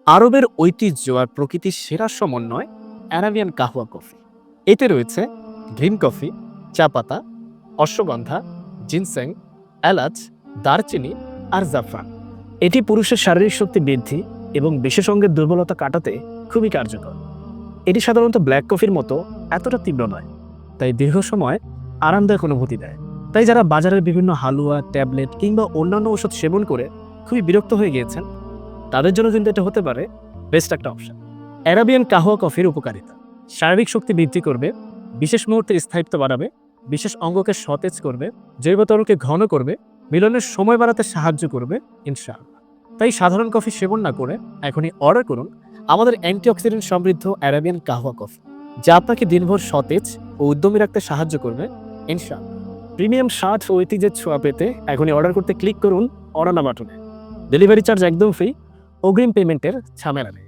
আরবের ঐতিহ্য আর প্রকৃতির সেরা সমন্বয় অ্যারাবিয়ান কাহওয়া কফি। এতে রয়েছে গ্রিন কফি, চা পাতা, অশ্বগন্ধা, জিনসেং, এলাচ, দারচিনি আর জাফরান। এটি পুরুষের শারীরিক শক্তি বৃদ্ধি এবং বিশেষ অঙ্গের দুর্বলতা কাটাতে খুবই কার্যকর। এটি সাধারণত ব্ল্যাক কফির মতো এতটা তীব্র নয়, তাই দীর্ঘ সময় আরামদায়ক অনুভূতি দেয়। তাই যারা বাজারের বিভিন্ন হালুয়া, ট্যাবলেট কিংবা অন্যান্য ওষুধ সেবন করে খুবই বিরক্ত হয়ে গিয়েছেন, তাদের জন্য কিন্তু এটা হতে পারে বেস্ট একটা অপশন। অ্যারাবিয়ান কাহওয়া কফির উপকারিতা: শারীরিক শক্তি বৃদ্ধি করবে, বিশেষ মুহূর্তের স্থায়িত্ব বাড়াবে, বিশেষ অঙ্গকে সতেজ করবে, জৈব তরলকে ঘন করবে, মিলনের সময় বাড়াতে সাহায্য করবে ইনশাআল্লাহ। তাই সাধারণ কফি সেবন না করে এখনই অর্ডার করুন আমাদের অ্যান্টিঅক্সিডেন্ট সমৃদ্ধ অ্যারাবিয়ান কাহওয়া কফি, যা আপনাকে দিনভর সতেজ ও উদ্যমী রাখতে সাহায্য করবে ইনশাআল্লাহ। প্রিমিয়াম স্বাদ ও ঐতিহ্যের ছোঁয়া পেতে এখনই অর্ডার করতে ক্লিক করুন অর্ডার নাও বাটনে। ডেলিভারি চার্জ একদম ফ্রি, অগ্রিম পেমেন্টের ঝামেলা নেই।